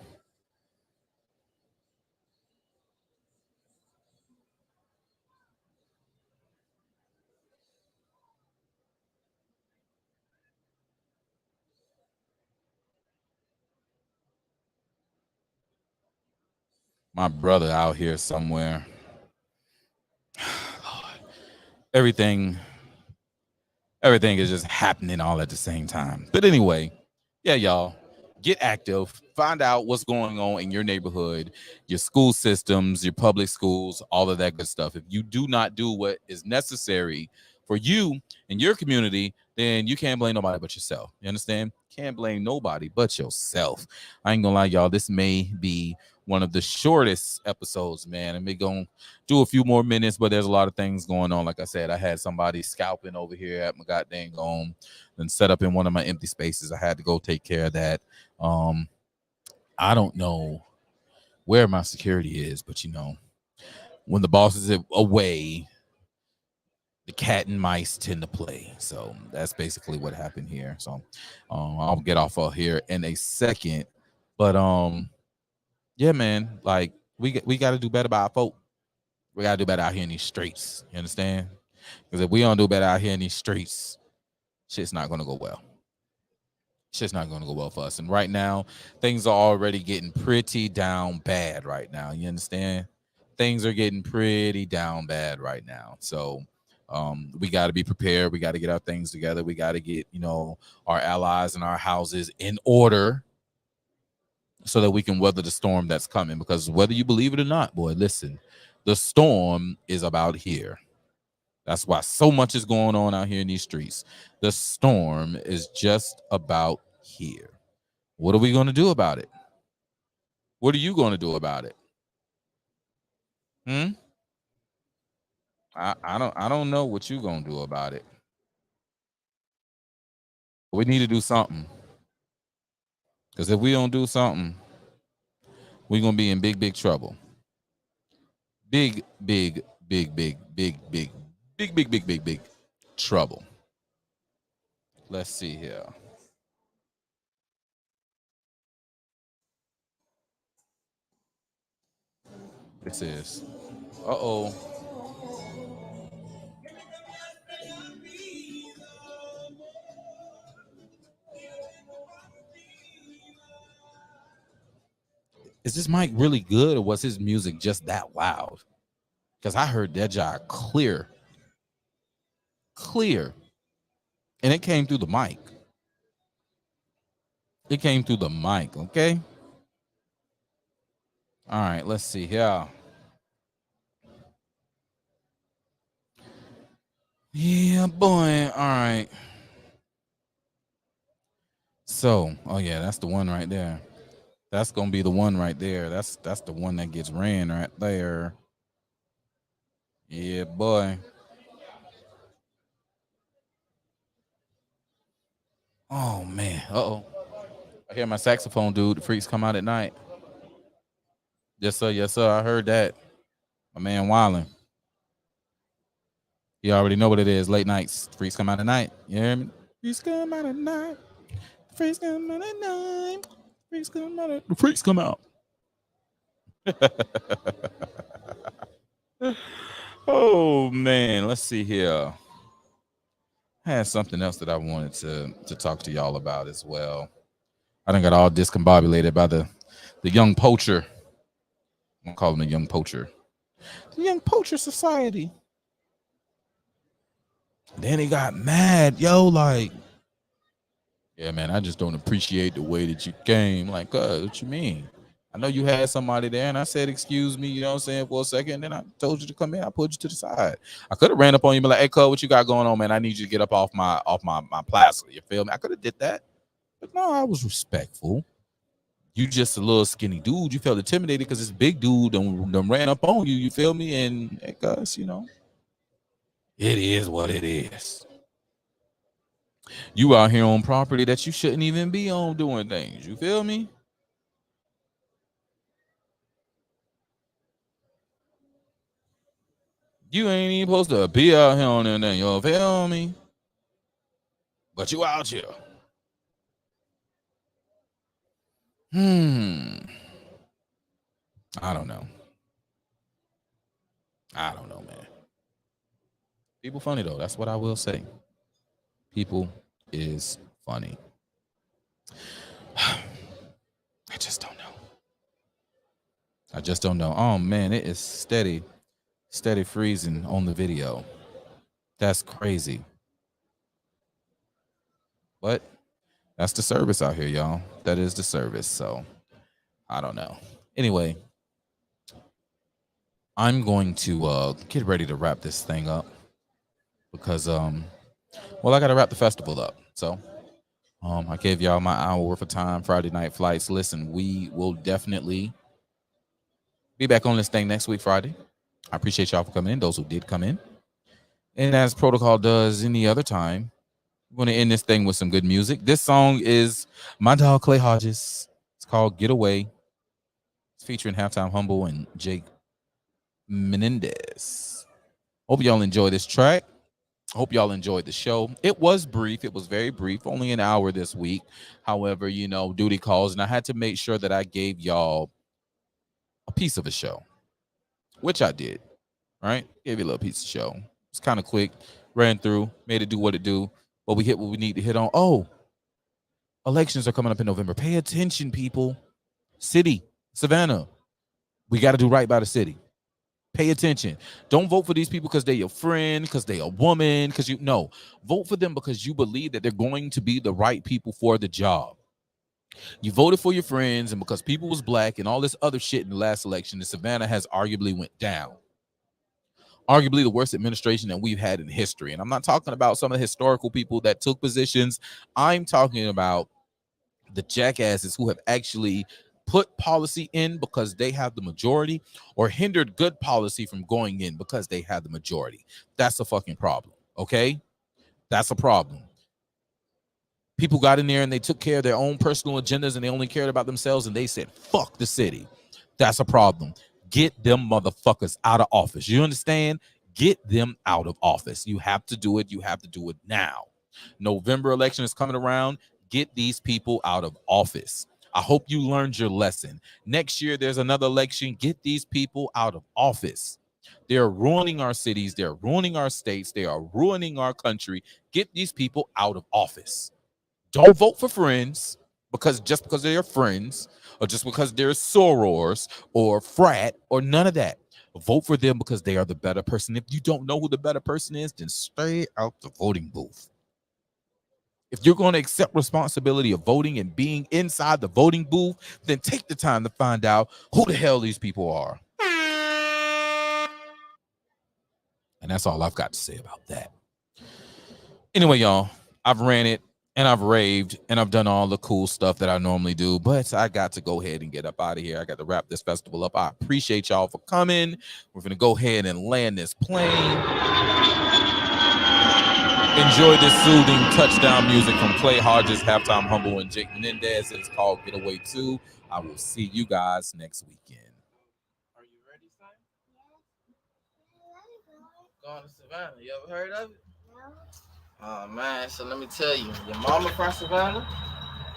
My brother out here somewhere. Everything everything is just happening all at the same time. But anyway, yeah, y'all, get active. Find out what's going on in your neighborhood, your school systems, your public schools, all of that good stuff. If you do not do what is necessary for you and your community, then you can't blame nobody but yourself. You understand? Can't blame nobody but yourself. I ain't gonna lie, y'all. This may be one of the shortest episodes, man. And we're gonna do a few more minutes, but there's a lot of things going on. Like I said, I had somebody scalping over here at my goddamn home and set up in one of my empty spaces. I had to go take care of that. I don't know where my security is, but when the boss is away, the cat and mice tend to play. So that's basically what happened here. So I'll get off of here in a second. But yeah, man, like we got to do better by our folk. We got to do better out here in these streets. You understand? Because if we don't do better out here in these streets, shit's not going to go well. Shit's not going to go well for us. And right now, things are already getting pretty down bad right now. You understand? Things are getting pretty down bad right now. So we got to be prepared. We got to get our things together. We got to get, our allies and our houses in order so that we can weather the storm that's coming. Because whether you believe it or not, boy, listen, the storm is about here. That's why so much is going on out here in these streets. The storm is just about here. What are we going to do about it? What are you going to do about it? I don't know what you're going to do about it. We need to do something. Because if we don't do something, we're going to be in big, big trouble. Big, big, big, big, big, big, big, big, big, big, big trouble. Let's see here. This is. Uh-oh. Is this mic really good or was his music just that loud? Because I heard that job clear. And it came through the mic. It came through the mic, okay? All right, let's see here. Yeah, boy. All right. So, oh yeah, that's the one right there. That's gonna be the one right there. That's the one that gets ran right there. Yeah, boy. Oh man. Uh-oh. I hear my saxophone dude. The freaks come out at night. Yes, sir. Yes, sir. I heard that. My man Wildin'. You already know what it is. Late nights. Freaks come out at night. You hear me? Freaks come out at night. Freaks come out at night. Freaks come out at... The freaks come out. Oh man. Let's see here. I had something else that I wanted to talk to y'all about as well. I done got all discombobulated by the young poacher. I'm gonna call him the young poacher. The young poacher society. Then he got mad, yo, like, yeah, man, I just don't appreciate the way that you came. Like, what you mean? I know you had somebody there, and I said, excuse me, you know what I'm saying, for a second. Then I told you to come in. I pulled you to the side. I could have ran up on you and be like, hey, cuz, what you got going on, man? I need you to get up off my plaza. You feel me? I could have did that. But no, I was respectful. You just a little skinny dude. You felt intimidated because this big dude done ran up on you. You feel me? And hey, cuz, it is what it is. You out here on property that you shouldn't even be on doing things. You feel me? You ain't even supposed to be out here on anything. You feel me? But you out here. I don't know. Man. People funny though. That's what I will say. People is funny. I just don't know. Oh man, it is steady freezing on the video. That's crazy. But that's the service out here, y'all. That is the service. So I don't know. Anyway, I'm going to get ready to wrap this thing up because I got to wrap the festival up. So I gave y'all my hour worth of time. Friday night flights. Listen, we will definitely be back on this thing next week, Friday. I appreciate y'all for coming in, those who did come in. And as protocol does any other time, we're going to end this thing with some good music. This song is my dog Clay Hodges. It's called Get Away. It's featuring Halftime Humble and Jake Menendez. Hope y'all enjoy this track. Hope y'all enjoyed the show. It was brief. It was very brief, only an hour this week. However, duty calls, and I had to make sure that I gave y'all a piece of a show, which I did, right? Gave you a little piece of show. It's kind of quick, ran through, made it do what it do, but we hit what we need to hit on. Oh, elections are coming up in November. Pay attention, people. City, Savannah. We got to do right by the city. Pay attention. Don't vote for these people because they're your friend, because they're a woman, because vote for them because you believe that they're going to be the right people for the job. You voted for your friends, and because people was black and all this other shit in the last election, the Savannah has arguably went down. Arguably the worst administration that we've had in history. And I'm not talking about some of the historical people that took positions. I'm talking about the jackasses who have actually put policy in because they have the majority or hindered good policy from going in because they have the majority. That's a fucking problem, okay? That's a problem. People got in there and they took care of their own personal agendas and they only cared about themselves and they said, fuck the city. That's a problem. Get them motherfuckers out of office. You understand? Get them out of office. You have to do it. You have to do it now. November election is coming around. Get these people out of office. I hope you learned your lesson. Next year, there's another election. Get these people out of office. They're ruining our cities. They're ruining our states. They are ruining our country. Get these people out of office. Don't vote for friends because they're friends or just because they're sorors or frat or none of that. Vote for them because they are the better person. If you don't know who the better person is, then stay out the voting booth. If you're going to accept responsibility of voting and being inside the voting booth, then take the time to find out who the hell these people are. And that's all I've got to say about that. Anyway, y'all, I've ran it and I've raved and I've done all the cool stuff that I normally do, but I got to go ahead and get up out of here. I got to wrap this festival up. I appreciate y'all for coming. We're going to go ahead and land this plane. Enjoy this soothing touchdown music from Clay Hodges, Halftime Humble, and Jake Menendez. It's called Get Away 2. I will see you guys next weekend. Are you ready, son? Going to Savannah. You ever heard of it? No. Oh, man. So let me tell you. Your mama from Savannah,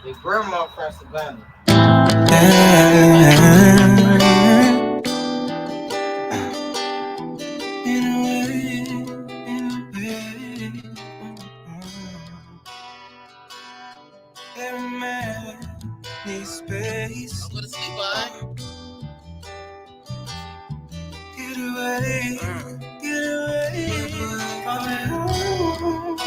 your grandma from Savannah. Every man needs space. I'm gonna sleep, bye. Get away, from home.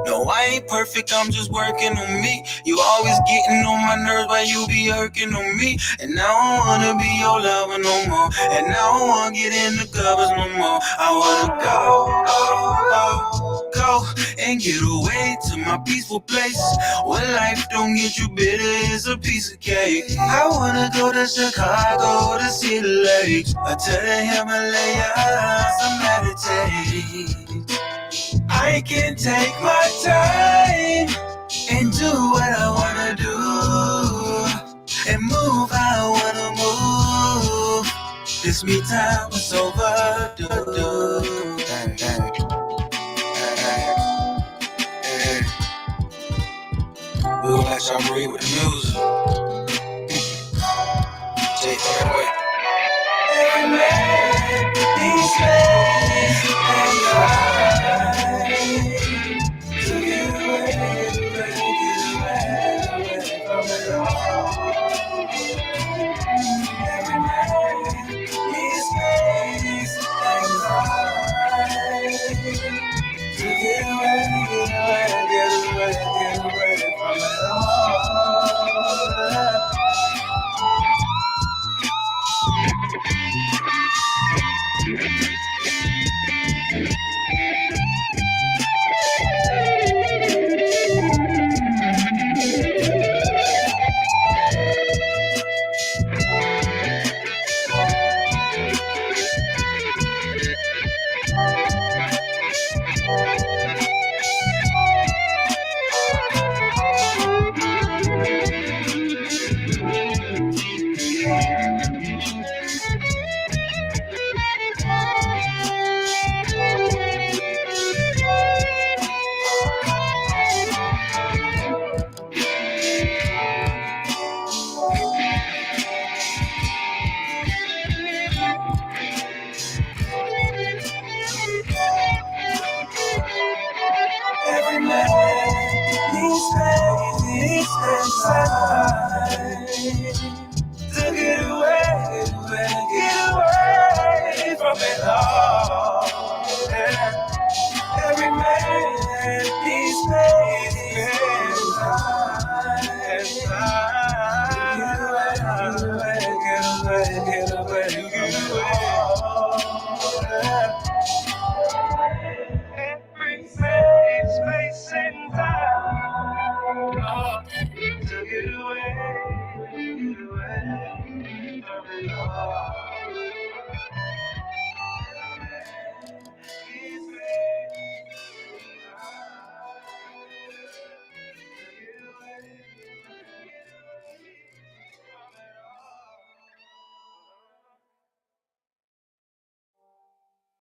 No I ain't perfect, I'm just working on me. You always getting on my nerves while you be irking on me. And I don't wanna be your lover no more. And I don't wanna get in the covers no more. I wanna go and get away to my peaceful place where life don't get you bitter, it's a piece of cake. I wanna go to Chicago to see the lakes, or to the Himalayas and meditate. I can take my time and do what I wanna do and move how I wanna move. This me time is overdue. Hey. We gon' let y'all breathe with the music. Take it away. Every man needs space and time to get away from it all. Every man needs space and time to get away from it all. Every man needs space, needs time.